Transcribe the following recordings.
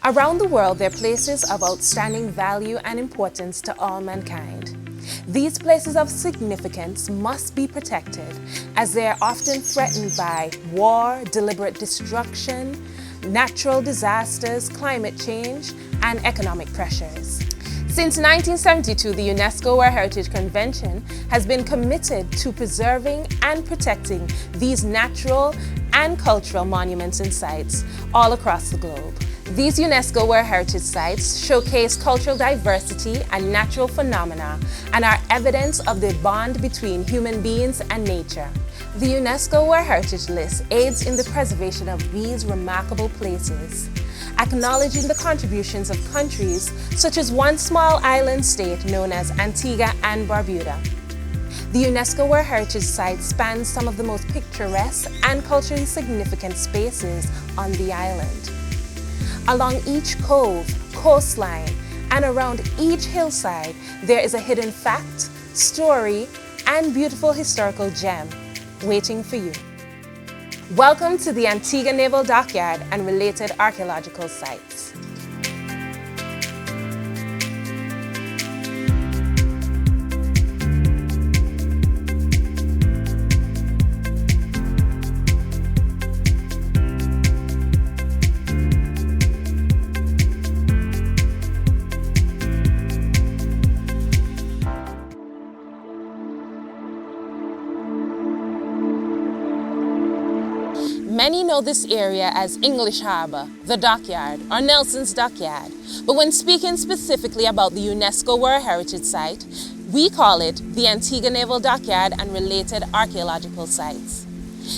Around the world, they're places of outstanding value and importance to all mankind. These places of significance must be protected, as they are often threatened by war, deliberate destruction, natural disasters, climate change, and economic pressures. Since 1972, the UNESCO World Heritage Convention has been committed to preserving and protecting these natural and cultural monuments and sites all across the globe. These UNESCO World Heritage Sites showcase cultural diversity and natural phenomena and are evidence of the bond between human beings and nature. The UNESCO World Heritage List aids in the preservation of these remarkable places, acknowledging the contributions of countries such as one small island state known as Antigua and Barbuda. The UNESCO World Heritage Site spans some of the most picturesque and culturally significant spaces on the island. Along each cove, coastline, and around each hillside, there is a hidden fact, story, and beautiful historical gem waiting for you. Welcome to the Antigua Naval Dockyard and related archaeological sites. Many know this area as English Harbor, the Dockyard, or Nelson's Dockyard. But when speaking specifically about the UNESCO World Heritage Site, we call it the Antigua Naval Dockyard and related archaeological sites.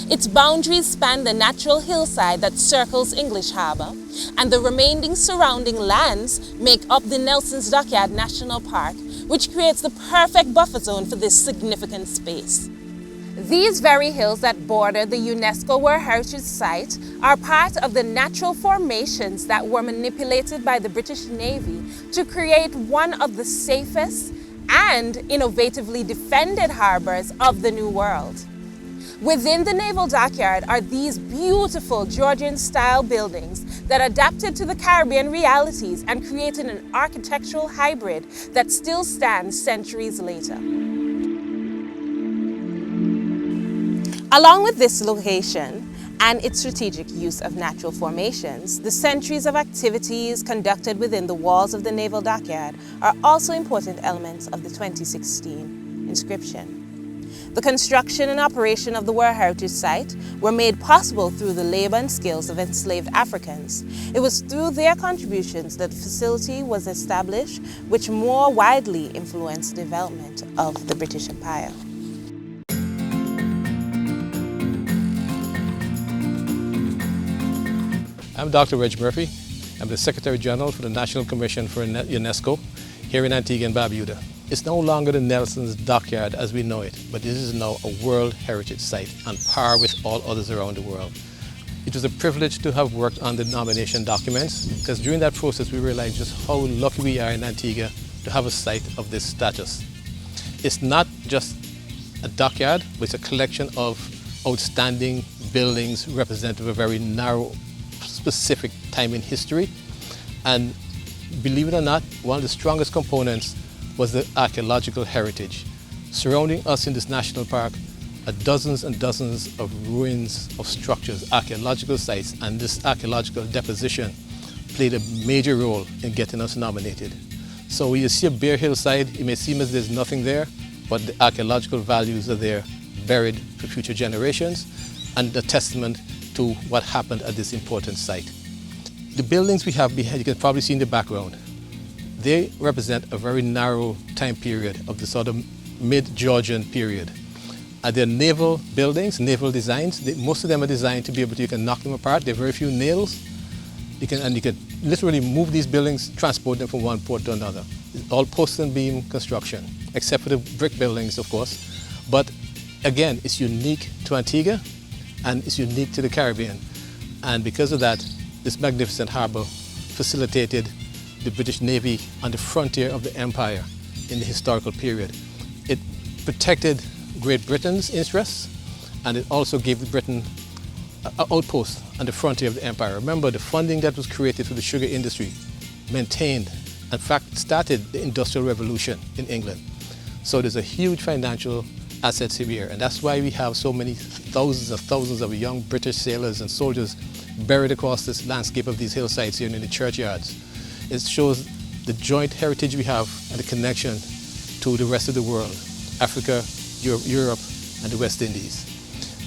Its boundaries span the natural hillside that circles English Harbor, and the remaining surrounding lands make up the Nelson's Dockyard National Park, which creates the perfect buffer zone for this significant space. These very hills that border the UNESCO World Heritage Site are part of the natural formations that were manipulated by the British Navy to create one of the safest and innovatively defended harbors of the New World. Within the Naval Dockyard are these beautiful Georgian-style buildings that adapted to the Caribbean realities and created an architectural hybrid that still stands centuries later. Along with this location and its strategic use of natural formations, the centuries of activities conducted within the walls of the Naval Dockyard are also important elements of the 2016 inscription. The construction and operation of the World Heritage Site were made possible through the labor and skills of enslaved Africans. It was through their contributions that the facility was established, which more widely influenced the development of the British Empire. I'm Dr. Reg Murphy. I'm the Secretary General for the National Commission for UNESCO here in Antigua and Barbuda. It's no longer the Nelson's Dockyard as we know it, but this is now a World Heritage Site on par with all others around the world. It was a privilege to have worked on the nomination documents, because during that process we realized just how lucky we are in Antigua to have a site of this status. It's not just a dockyard, but it's a collection of outstanding buildings representative of a very narrow specific time in history, and believe it or not, one of the strongest components was the archaeological heritage. Surrounding us in this national park are dozens and dozens of ruins of structures, archaeological sites, and this archaeological deposition played a major role in getting us nominated. So when you see a bare hillside, it may seem as there's nothing there, but the archaeological values are there, buried for future generations, and a testament to what happened at this important site. The buildings we have behind, you can probably see in the background, they represent a very narrow time period of the sort of mid-Georgian period. They're naval buildings, naval designs. Most of them are designed to be able to, you can knock them apart. There are very few nails. You can literally move these buildings, transport them from one port to another. It's all post and beam construction, except for the brick buildings, of course. But again, it's unique to Antigua, and it's unique to the Caribbean. And because of that, this magnificent harbor facilitated the British Navy on the frontier of the empire in the historical period. It protected Great Britain's interests, and it also gave Britain outpost on the frontier of the empire. Remember, the funding that was created for the sugar industry maintained, in fact, started the Industrial Revolution in England. So there's a huge financial assets here, and that's why we have so many thousands of young British sailors and soldiers buried across this landscape of these hillsides here in the churchyards. It shows the joint heritage we have and the connection to the rest of the world, Africa, Europe, and the West Indies.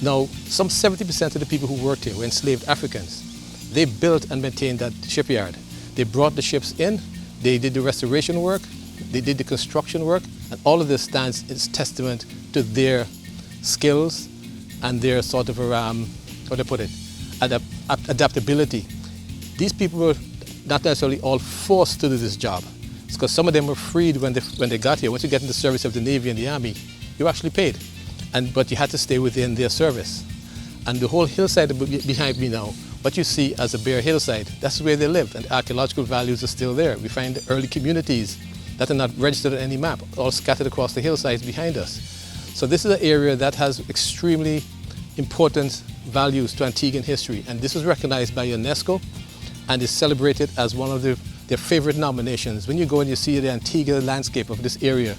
Now, some 70% of the people who worked here were enslaved Africans. They built and maintained that shipyard. They brought the ships in, they did the restoration work, they did the construction work, and all of this stands as testament to their skills and their sort of, how to put it, adaptability. These people were not necessarily all forced to do this job. It's because some of them were freed when they got here. Once you get in the service of the Navy and the Army, you're actually paid. But you had to stay within their service. And the whole hillside behind me now, what you see as a bare hillside, that's where they lived, and the archaeological values are still there. We find early communities that are not registered on any map, all scattered across the hillsides behind us. So this is an area that has extremely important values to Antiguan history, and this was recognized by UNESCO and is celebrated as one of their favorite nominations. When you go and you see the Antigua landscape of this area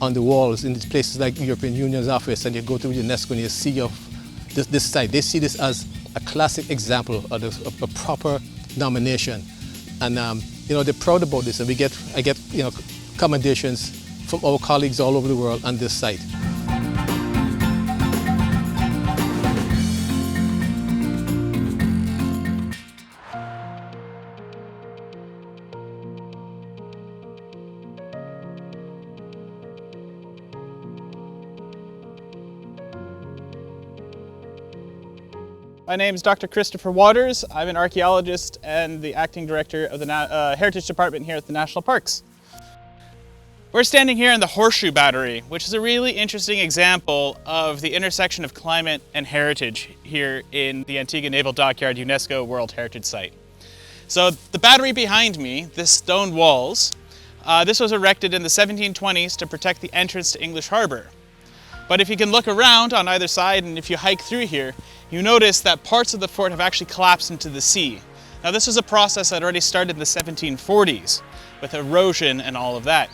on the walls in these places like European Union's office, and you go to UNESCO and you see this site, they see this as a classic example of a proper nomination. And you know, they're proud about this, and I get you know, commendations from our colleagues all over the world on this site. My name is Dr. Christopher Waters. I'm an archaeologist and the acting director of the Heritage Department here at the National Parks. We're standing here in the Horseshoe Battery, which is a really interesting example of the intersection of climate and heritage here in the Antigua Naval Dockyard UNESCO World Heritage Site. So the battery behind me, this stone walls, this was erected in the 1720s to protect the entrance to English Harbor. But if you can look around on either side, and if you hike through here, you notice that parts of the fort have actually collapsed into the sea. Now this was a process that already started in the 1740s with erosion and all of that.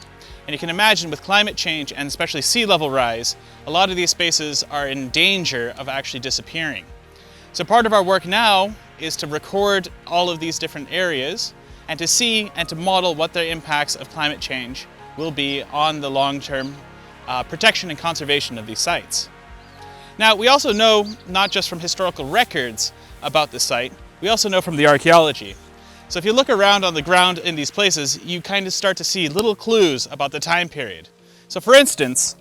And you can imagine with climate change and especially sea level rise, a lot of these spaces are in danger of actually disappearing. So part of our work now is to record all of these different areas and to see and to model what the impacts of climate change will be on the long-term protection and conservation of these sites. Now, we also know, not just from historical records about the site, we also know from the archaeology. So if you look around on the ground in these places, you kind of start to see little clues about the time period. So for instance,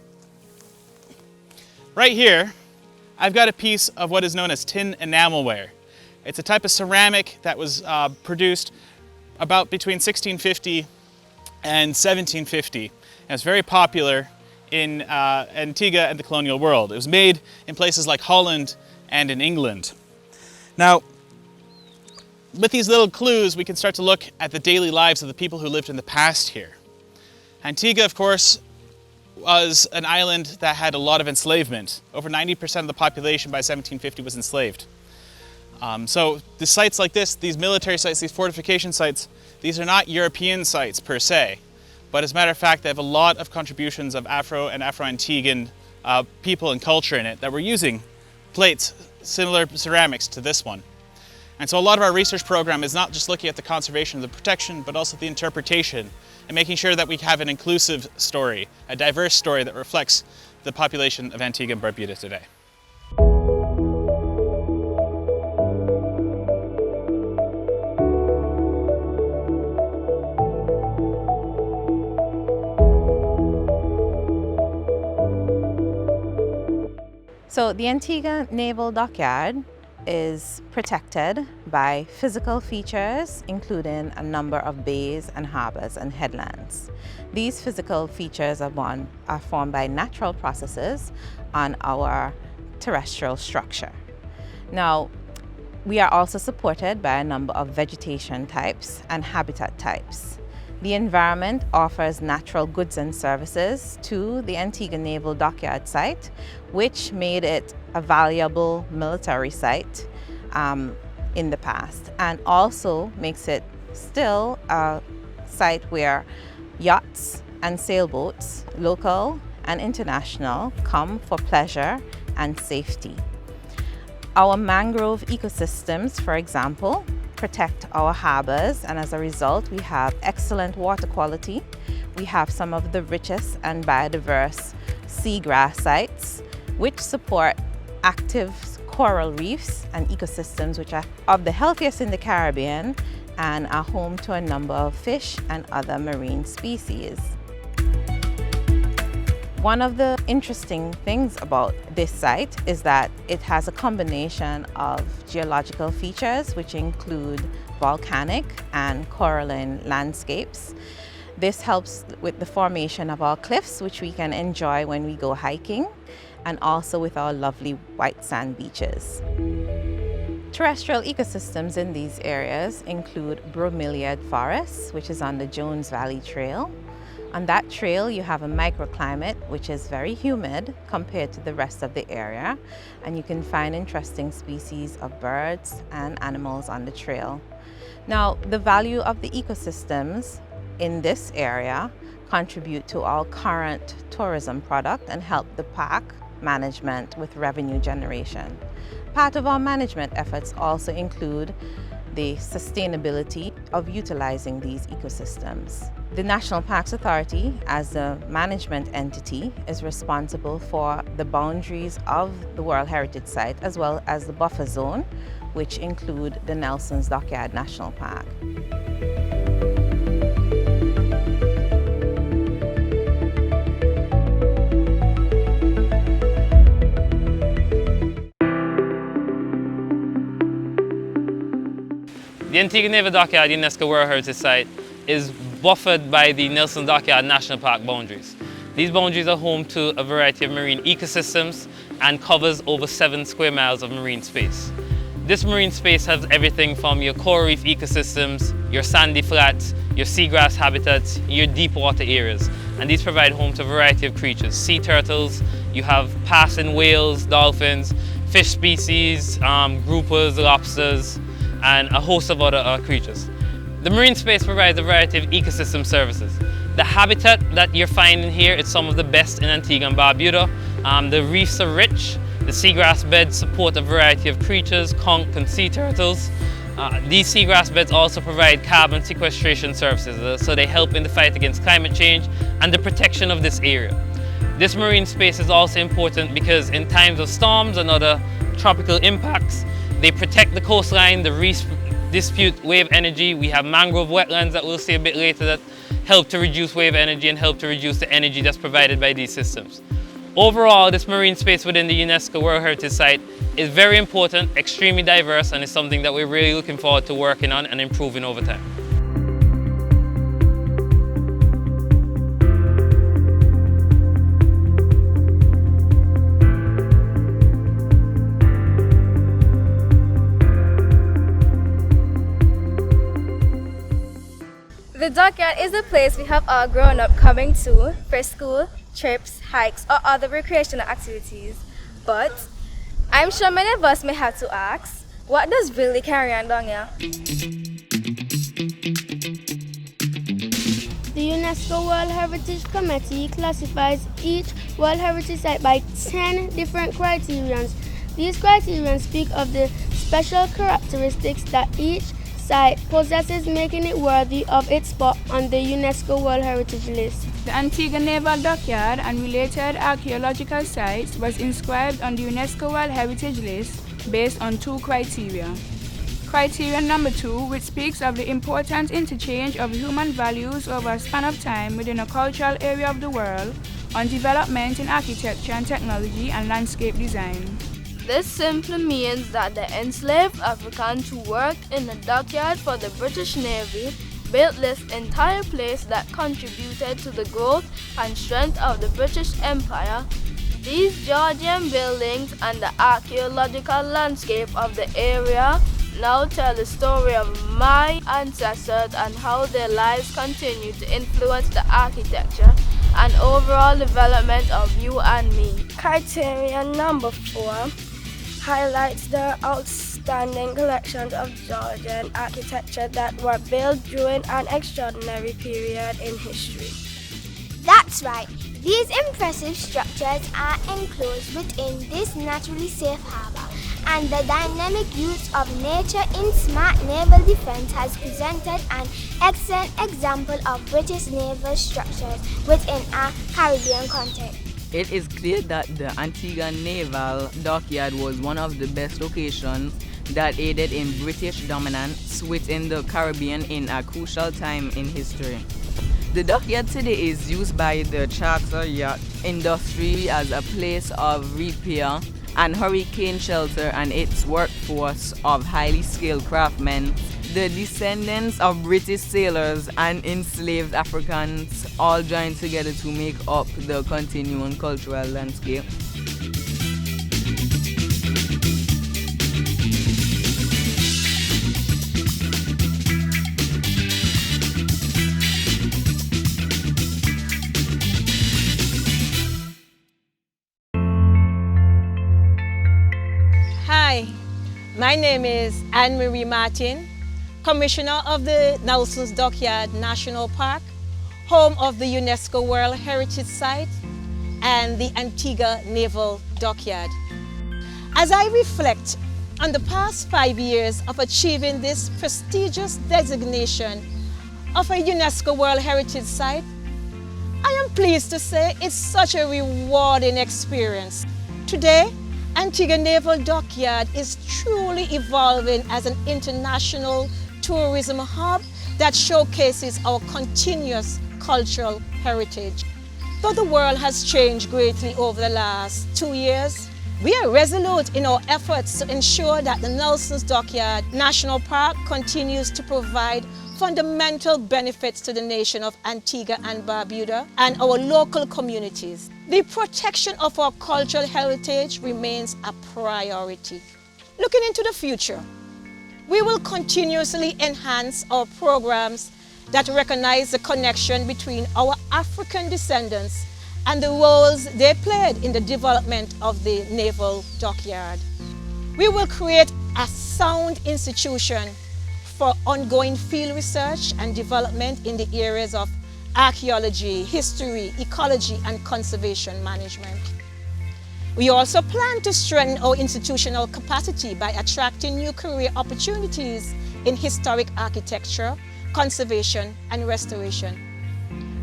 right here, I've got a piece of what is known as tin enamelware. It's a type of ceramic that was produced about between 1650 and 1750. And it's very popular in Antigua and the colonial world. It was made in places like Holland and in England. Now, with these little clues, we can start to look at the daily lives of the people who lived in the past here. Antigua, of course, was an island that had a lot of enslavement. Over 90% of the population by 1750 was enslaved. So the sites like this, these military sites, these fortification sites, these are not European sites per se. But as a matter of fact, they have a lot of contributions of Afro and Afro-Antiguan people and culture in it that were using plates, similar ceramics to this one. And so a lot of our research program is not just looking at the conservation and the protection, but also the interpretation and making sure that we have an inclusive story, a diverse story that reflects the population of Antigua and Barbuda today. So the Antigua Naval Dockyard is protected by physical features, including a number of bays and harbors and headlands. These physical features are formed by natural processes on our terrestrial structure. Now, we are also supported by a number of vegetation types and habitat types. The environment offers natural goods and services to the Antigua Naval Dockyard site, which made it a valuable military site in the past, and also makes it still a site where yachts and sailboats, local and international, come for pleasure and safety. Our mangrove ecosystems, for example, protect our harbors, and as a result we have excellent water quality. We have some of the richest and biodiverse seagrass sites which support active coral reefs and ecosystems which are of the healthiest in the Caribbean and are home to a number of fish and other marine species. One of the interesting things about this site is that it has a combination of geological features which include volcanic and coralline landscapes. This helps with the formation of our cliffs, which we can enjoy when we go hiking, and also with our lovely white sand beaches. Terrestrial ecosystems in these areas include bromeliad forests, which is on the Jones Valley Trail. On that trail you have a microclimate which is very humid compared to the rest of the area, and you can find interesting species of birds and animals on the trail. Now, the value of the ecosystems in this area contribute to our current tourism product and help the park management with revenue generation. Part of our management efforts also include the sustainability of utilizing these ecosystems. The National Parks Authority, as a management entity, is responsible for the boundaries of the World Heritage Site as well as the buffer zone, which include the Nelson's Dockyard National Park. The Antigua Naval Dockyard UNESCO World Heritage Site is buffered by the Nelson Dockyard National Park boundaries. These boundaries are home to a variety of marine ecosystems and covers over 7 square miles of marine space. This marine space has everything from your coral reef ecosystems, your sandy flats, your seagrass habitats, your deep water areas, and these provide home to a variety of creatures. Sea turtles, you have passing whales, dolphins, fish species, groupers, lobsters, and a host of other creatures. The marine space provides a variety of ecosystem services. The habitat that you're finding here is some of the best in Antigua and Barbuda. The reefs are rich, the seagrass beds support a variety of creatures, conch and sea turtles. These seagrass beds also provide carbon sequestration services, so they help in the fight against climate change and the protection of this area. This marine space is also important because in times of storms and other tropical impacts, they protect the coastline, the reefs dispute wave energy. We have mangrove wetlands that we'll see a bit later that help to reduce wave energy and help to reduce the energy that's provided by these systems. Overall, this marine space within the UNESCO World Heritage Site is very important, extremely diverse, and is something that we're really looking forward to working on and improving over time. The Dockyard is a place we have all grown up coming to for school, trips, hikes, or other recreational activities. But I'm sure many of us may have to ask, what does really carry on down here? The UNESCO World Heritage Committee classifies each World Heritage Site by 10 different criterions. These criterions speak of the special characteristics that each site possesses, making it worthy of its spot on the UNESCO World Heritage List. The Antigua Naval Dockyard and related archaeological sites was inscribed on the UNESCO World Heritage List based on 2 criteria. Criterion number 2, which speaks of the important interchange of human values over a span of time within a cultural area of the world on development in architecture and technology and landscape design. This simply means that the enslaved Africans who worked in the dockyard for the British Navy built this entire place that contributed to the growth and strength of the British Empire. These Georgian buildings and the archaeological landscape of the area now tell the story of my ancestors and how their lives continue to influence the architecture and overall development of you and me. Criterion number 4 highlights the outstanding outstanding collections of Georgian architecture that were built during an extraordinary period in history. That's right. These impressive structures are enclosed within this naturally safe harbor, and the dynamic use of nature in smart naval defense has presented an excellent example of British naval structures within a Caribbean context. It is clear that the Antigua Naval Dockyard was one of the best locations that aided in British dominance within the Caribbean in a crucial time in history. The dockyard today is used by the charter yacht industry as a place of repair and hurricane shelter, and its workforce of highly skilled craftsmen, the descendants of British sailors and enslaved Africans, all joined together to make up the continuing cultural landscape. Hi, my name is Anne-Marie Martin, Commissioner of the Nelson's Dockyard National Park, home of the UNESCO World Heritage Site and the Antigua Naval Dockyard. As I reflect on the past 5 years of achieving this prestigious designation of a UNESCO World Heritage Site, I am pleased to say it's such a rewarding experience. Today, Antigua Naval Dockyard is truly evolving as an international tourism hub that showcases our continuous cultural heritage. Though the world has changed greatly over the last 2 years, we are resolute in our efforts to ensure that the Nelson's Dockyard National Park continues to provide fundamental benefits to the nation of Antigua and Barbuda and our local communities. The protection of our cultural heritage remains a priority. Looking into the future, we will continuously enhance our programs that recognize the connection between our African descendants and the roles they played in the development of the Naval Dockyard. We will create a sound institution for ongoing field research and development in the areas of archaeology, history, ecology, and conservation management. We also plan to strengthen our institutional capacity by attracting new career opportunities in historic architecture, conservation, and restoration.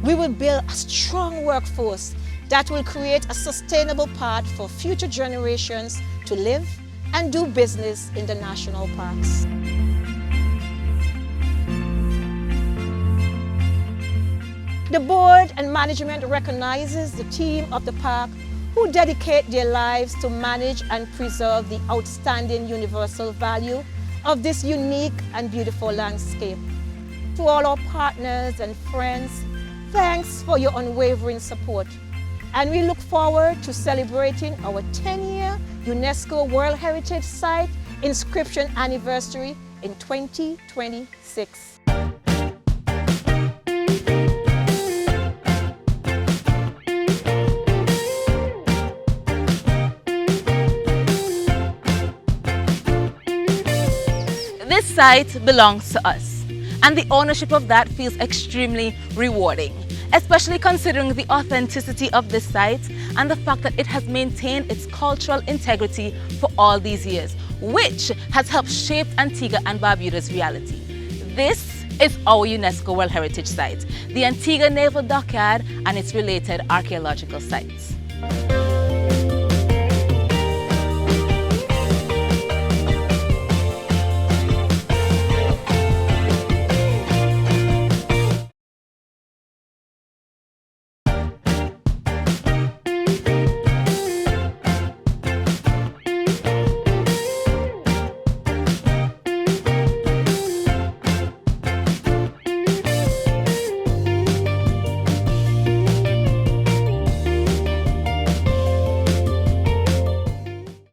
We will build a strong workforce that will create a sustainable path for future generations to live and do business in the national parks. The board and management recognizes the team of the park who dedicate their lives to manage and preserve the outstanding universal value of this unique and beautiful landscape. To all our partners and friends, thanks for your unwavering support. And we look forward to celebrating our 10-year UNESCO World Heritage Site inscription anniversary in 2026. This site belongs to us, and the ownership of that feels extremely rewarding, especially considering the authenticity of this site and the fact that it has maintained its cultural integrity for all these years, which has helped shape Antigua and Barbuda's reality. This is our UNESCO World Heritage Site, the Antigua Naval Dockyard and its related archaeological sites.